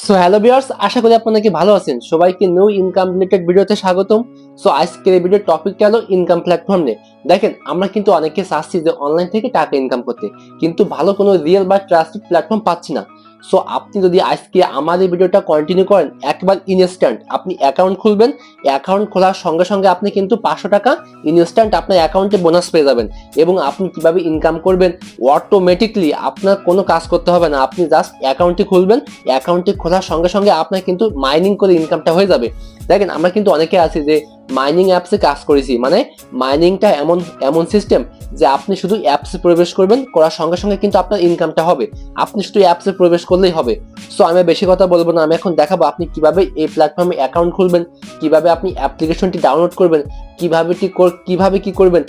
So hello viewers, আশা করি আপনারা কি ভালো আছেন। সবাইকে নিউ ইনকাম রিলেটেড ভিডিওতে স্বাগতম। সো আজকের এই ভিডিওর টপিকটা হলো ইনকাম প্ল্যাটফর্ম নিয়ে। দেখেন, আমরা কিন্তু অনেকে চাচ্ছি যে অনলাইন থেকে টাকা ইনকাম করতে, কিন্তু ভালো কোনো রিয়েল বা ট্রাস্টেড প্ল্যাটফর্ম পাচ্ছি না। সো আপনি যদি আজকে আমার এই ভিডিওটা কন্টিনিউ করেন, একবার ইনস্ট্যান্ট আপনি অ্যাকাউন্ট খুলবেন। অ্যাকাউন্ট খোলার সঙ্গে সঙ্গে আপনি কিন্তু 500 টাকা ইনস্ট্যান্ট আপনার অ্যাকাউন্টে বোনাস পেয়ে যাবেন। এবং আপনি কিভাবে ইনকাম করবেন, অটোমেটিকলি আপনার কোনো কাজ করতে হবে না। আপনি জাস্ট অ্যাকাউন্টটি খুলবেন, অ্যাকাউন্টটি খোলার সঙ্গে সঙ্গে আপনার কিন্তু মাইনিং করে ইনকামটা হয়ে যাবে। দেখেন, আমরা কিন্তু অনেকে আছি যে মাইনিং অ্যাপসে কাজ করেছি, মানে মাইনিংটা এমন এমন সিস্টেম যে আপনি শুধু অ্যাপসে প্রবেশ করবেন, করার সঙ্গে সঙ্গে কিন্তু আপনার ইনকামটা হবে। আপনি শুধু অ্যাপসে প্রবেশ করলেই হবে। সো আমি বেশি কথা বলবো না, আমি এখন দেখাবো আপনি কিভাবে এই প্ল্যাটফর্মে অ্যাকাউন্ট খুলবেন, কিভাবে আপনি অ্যাপ্লিকেশনটি ডাউনলোড করবেন, কিভাবে কি করবেন,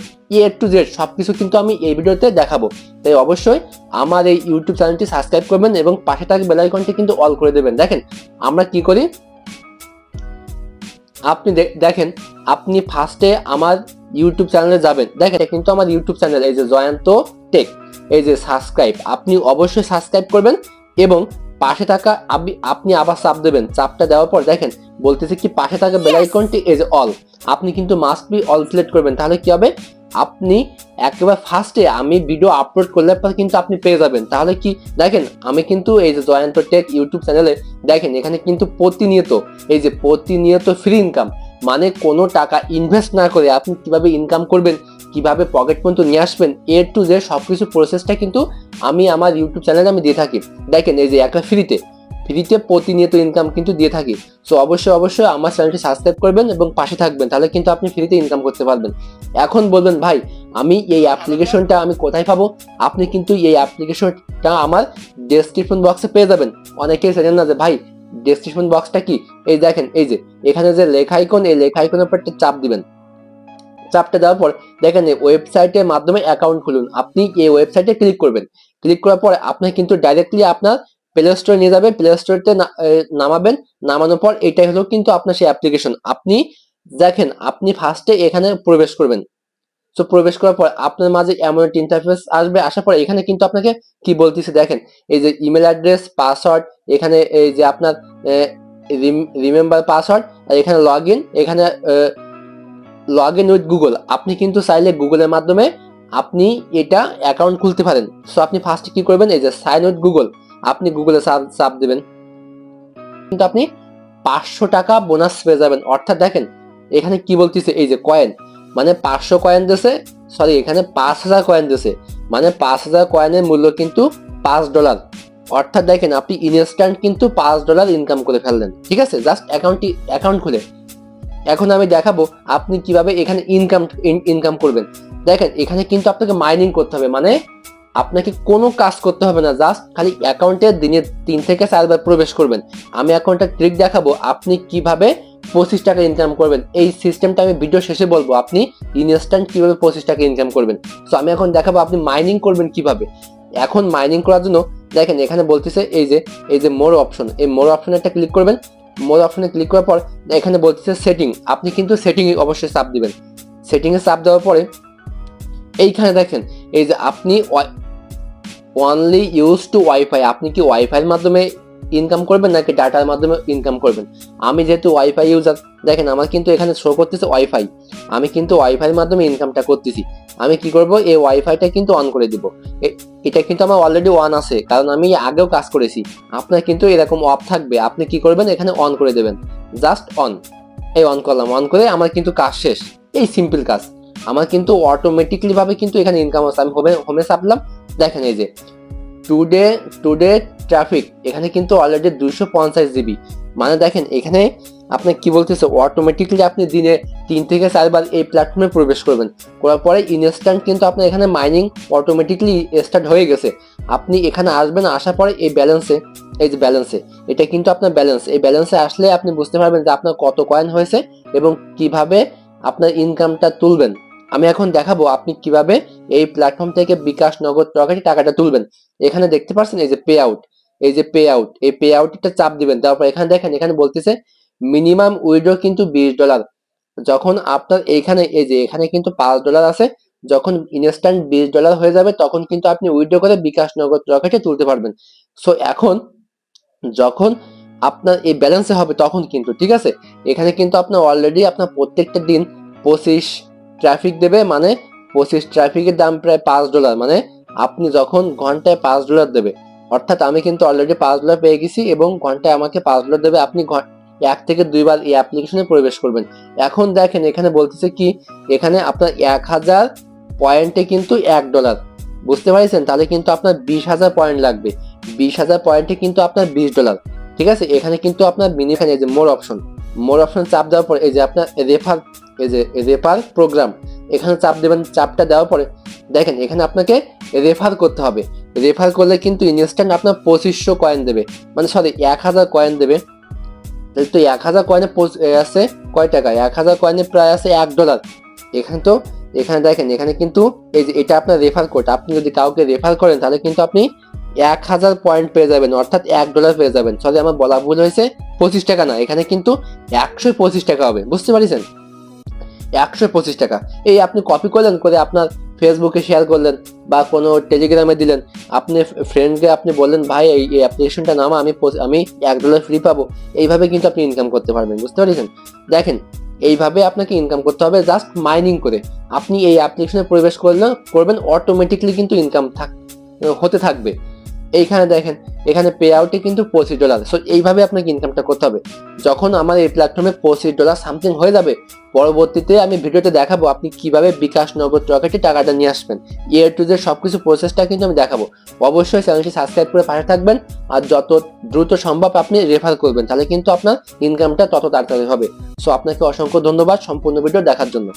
টু জেড সবকিছু কিন্তু আমি এই ভিডিওতে দেখাবো। তাই অবশ্যই আমার এই ইউটিউব চ্যানেলটি সাবস্ক্রাইব করবেন এবং পাশে থাকা বেল আইকনটি কিন্তু অল করে দেবেন। দেখেন আমরা কি করি, আপনি দেখেন, আপনি ফার্স্টে আমার ইউটিউব চ্যানেলে যাবেন। দেখেন, এটা কিন্তু আমার ইউটিউব চ্যানেল, এই যে জয়ন্ত টেক, এই যে সাবস্ক্রাইব, আপনি অবশ্যই সাবস্ক্রাইব করবেন এবং পাশে থাকা আপনি আবার চাপ দেবেন। চাপটা দেওয়ার পর দেখেন বলতেছে কি, পাশে থাকা বেল আইকনটি এই যে অল, আপনি কিন্তু মাস্ট বি অল সিলেক্ট করবেন। তাহলে কি হবে, আপনি একেবারে ফার্স্টে আমি ভিডিও আপলোড করলে পর কিন্তু আপনি পেয়ে যাবেন। তাহলে কি, দেখেন আমি কিন্তু এই যে জয়ন্ত টেক ইউটিউব চ্যানেলে দেখেন, এখানে কিন্তু প্রতিনিয়ত ফ্রি ইনকাম, মানে কোনো টাকা ইনভেস্ট না করে আপনি কিভাবে ইনকাম করবেন, কিভাবে পকেট পর্যন্ত নিয়ে আসবেন, টু জেড সবকিছু প্রসেসটা কিন্তু আমি আমার ইউটিউব চ্যানেলে আমি দিয়ে থাকি। দেখেন এই যে একটা ফ্রিতে প্রতিনিয়ত ইনকাম কিন্তু দিয়ে থাকি। সো অবশ্যই আমার চ্যানেলটি সাবস্ক্রাইব করবেন এবং পাশে থাকবেন, তাহলে কিন্তু আপনি ফ্রিতে ইনকাম করতে পারবেন। এখন বলবেন ভাই, আমি এই অ্যাপ্লিকেশনটা আমি কোথায় পাবো? আপনি কিন্তু এই অ্যাপ্লিকেশনটা আমার ডেসক্রিপশন বক্সে পেয়ে যাবেন। অনেকেই জানেন না যে ভাই ডেসক্রিপশন বক্সটা কি। এই দেখেন, এই যে এখানে যে লেখা আইকন, এই লেখা আইকনের উপর একটা চাপ দিবেন। চাপটা দেওয়ার পর দেখেন এই ওয়েবসাইটের মাধ্যমে অ্যাকাউন্ট খুলুন। আপনি এই ওয়েবসাইটে ক্লিক করবেন। ক্লিক করার পর আপনার কিন্তু ডাইরেক্টলি আপনার প্লে স্টোরে নিয়ে যাবে। প্লে স্টোরতে নামাবেন। নামানোর পর এটাই হলো কিন্তু আপনার সেই অ্যাপ্লিকেশন। আপনি দেখেন, আপনি ফার্স্টে এখানে প্রবেশ করবেন। সো প্রবেশ করার পর আপনার মাঝে এমন একটা ইন্টারফেস আসবে। আসার পর এখানে কিন্তু আপনাকে কি বলতেছে দেখেন, এই যে ইমেল অ্যাড্রেস, পাসওয়ার্ড, এখানে এই যে আপনার রিমেম্বার পাসওয়ার্ড, আর এখানে লগ ইন, এখানে লগ ইন উইথ গুগল। আপনি কিন্তু চাইলে গুগলের মাধ্যমে আপনি এটা অ্যাকাউন্ট খুলতে পারেন। সো আপনি ফার্স্টে কি করবেন, এই যে সাইন উইথ গুগল, আপনি গুগলে চাপ দেবেন। কিন্তু আপনি 500 টাকা বোনাস পেয়ে যাবেন। অর্থাৎ দেখেন এখানে কি বলতেছে, এই যে কয়েন, মানে 500 কয়েন দিয়েছে, সরি এখানে 5000 কয়েন দিয়েছে, মানে 5000 কয়েনের মূল্য কিন্তু $5। অর্থাৎ দেখেন আপনি ইনস্ট্যান্ট কিন্তু $5 ইনকাম করে ফেললেন। ঠিক আছে, জাস্ট অ্যাকাউন্ট খুলে। এখন আমি দেখাবো আপনি কিভাবে এখানে ইনকাম করবেন। দেখেন এখানে কিন্তু আপনাকে মাইনিং করতে হবে, মানে আপনাকে কোনো কাজ করতে হবে না, জাস্ট খালি অ্যাকাউন্টে দিনে 3 থেকে 4 বার প্রবেশ করবেন। আমি এখন একটা ট্রিক দেখাবো আপনি কিভাবে 25 টাকা ইনকাম করবেন। এই সিস্টেমটা আমি ভিডিও শেষে বলবো, আপনি ইনস্ট্যান্ট কিভাবে 25 টাকা ইনকাম করবেন। সো আমি এখন দেখাবো আপনি মাইনিং করবেন কিভাবে। এখন মাইনিং করার জন্য দেখেন এখানে বলতেছে এই যে মোর অপশন, এই মোর অপশনে একটা ক্লিক করবেন। মোর অপশনে ক্লিক করার পর এখানে বলতেছে সেটিং, আপনি কিন্তু সেটিং এ অবশ্যই চাপ দিবেন। সেটিং এ চাপ দেওয়ার পরে এইখানে দেখেন এই যে আপনি অনলি ইউজ টু ওয়াইফাই, আপনি কি ওয়াইফাইয়ের মাধ্যমে ইনকাম করবেন নাকি ডাটার মাধ্যমে ইনকাম করবেন। আমি যেহেতু ওয়াইফাই ইউজার, দেখেন আমার কিন্তু এখানে শো করতেছে ওয়াইফাই, আমি কিন্তু ওয়াইফাইয়ের মাধ্যমে ইনকামটা করতেছি। আমি কি করব, এই ওয়াইফাইটা কিন্তু অন করে দিব। এটা কিন্তু আমার অলরেডি অন আছে, কারণ আমি আগেও কাজ করেছি। আপনার কিন্তু এরকম অফ থাকবে, আপনি কি করবেন, এখানে অন করে দেবেন, জাস্ট অন। এই অন করলাম, অন করে আমার কিন্তু কাজ শেষ। এই সিম্পল কাজ, আমার কিন্তু অটোমেটিকলি ভাবে কিন্তু এখানে ইনকাম আছে। আমি হোমে চাপলাম, দেখেন এই যে টুডে ট্রাফিক, এখানে কিন্তু অলরেডি 250 জিবি। মানে দেখেন এখানে আপনি কি বলতেছে, অটোমেটিকলি আপনি দিনে 3 থেকে 4 বার এই প্ল্যাটফর্মে প্রবেশ করবেন। করার পরে ইনস্ট্যান্ট কিন্তু আপনার এখানে মাইনিং অটোমেটিকলি স্টার্ট হয়ে গেছে। আপনি এখানে আসবেন, আসার পরে এই ব্যালেন্সে, এই যে ব্যালেন্সে, এটা কিন্তু আপনার ব্যালেন্স। এই ব্যালেন্সে আসলে আপনি বুঝতে পারবেন যে আপনার কত কয়েন হয়েছে এবং কিভাবে আপনার ইনকামটা তুলবেন। আমি এখন দেখাবো আপনি কিভাবে এই প্ল্যাটফর্ম থেকে বিকাশ, নগদ, রকেটে টাকাটা তুলবেন। এখানে দেখতে পাচ্ছেন এই যে পে আউট, এই যে পে আউট, এই পে আউটটা চাপ দিবেন। তারপর এখানে দেখেন এখানে বলতেছে মিনিমাম উইথড্র কিন্তু $20। যখন আপনার এখানে এই যে এখানে কিন্তু $5 আছে, যখন ইনস্ট্যান্ট $20 হয়ে যাবে তখন কিন্তু আপনি উইথড্র করে বিকাশ, নগদ, রকেটে তুলতে পারবেন। সো এখন যখন আপনার এই ব্যালেন্সে হবে তখন কিন্তু, ঠিক আছে। এখানে কিন্তু আপনার অলরেডি আপনার প্রত্যেকটা দিন 25 ট্রাফিক দেবে, মানে 25 ট্রাফিকের দাম প্রায় $5, মানে আপনি যখন ঘন্টায় $5 দেবে, অর্থাৎ আমি কিন্তু অলরেডি $5 পেয়ে গেছি এবং ঘন্টায় আমাকে $5 দেবে। আপনি 1 থেকে 2 বার এই অ্যাপ্লিকেশনে প্রবেশ করবেন। এখন দেখেন এখানে বলতেছে কি, এখানে আপনার 1000 পয়েন্টে কিন্তু $1, বুঝতে পারছেন। তাহলে কিন্তু আপনার 20,000 পয়েন্ট লাগবে, 20,000 পয়েন্টে কিন্তু আপনার $20, ঠিক আছে। এখানে কিন্তু আপনার মিনিমাম এই যে মোর অপশন চাপ দেওয়ার পরে এই যে আপনার রেফার প্রোগ্রাম, এখানে চাপ দেবেন। চাপটা দেওয়ার পরে দেখেন এখানে আপনাকে রেফার করতে হবে। রেফার করলে কিন্তু ইনস্ট্যান্ট আপনার 2500 কয়েন দেবে, মানে সরি 1000 কয়েন দেবে। তো 1000 কয়েনে আছে কয় টাকা, 1000 কয়েনে প্রায় আছে $1। এখানে দেখেন এখানে কিন্তু এই যে এটা আপনার রেফার কোড, আপনি যদি কাউকে রেফার করেন তাহলে কিন্তু আপনি 1000 পয়েন্ট পেয়ে যাবেন, অর্থাৎ $1 পেয়ে যাবেন। সরি আমার বলা ভুল হয়েছে, 25 টাকা না, এখানে কিন্তু 125 টাকা হবে, বুঝতে পারছেন। 125 টাকা এই আপনি কপি করলেন, করে আপনার ফেসবুকে শেয়ার করলেন বা কোনো টেলিগ্রামে দিলেন, আপনি ফ্রেন্ডকে আপনি বললেন ভাই এই অ্যাপ্লিকেশনটা নামা, আমি $1 ফ্রি পাবো। এইভাবে কিন্তু আপনি ইনকাম করতে পারবেন, বুঝতে পারছেন। দেখেন এইভাবে আপনাকে ইনকাম করতে হবে জাস্ট মাইনিং করে। আপনি এই অ্যাপ্লিকেশনে প্রবেশ করবেন, অটোমেটিকলি কিন্তু ইনকাম হতে থাকবে। এইখানে দেখেন এখানে পে আউটে কিন্তু $25। সো এইভাবে আপনাকে ইনকামটা করতে হবে। যখন আমার এই প্ল্যাটফর্মে $25 সামথিং হয়ে যাবে, পরবর্তীতে আমি ভিডিওতে দেখাবো আপনি কিভাবে বিকাশ নগদ রকেটে টাকাটা নিয়ে আসবেন। টু জেড সবকিছু প্রসেসটা কিন্তু আমি দেখাবো। অবশ্যই চ্যানেলটি সাবস্ক্রাইব করে পাশে থাকবেন, আর যত দ্রুত সম্ভব আপনি রেফার করবেন, তাহলে কিন্তু আপনার ইনকামটা তত তাড়াতাড়ি হবে। সো আপনাকে অসংখ্য ধন্যবাদ সম্পূর্ণ ভিডিও দেখার জন্য।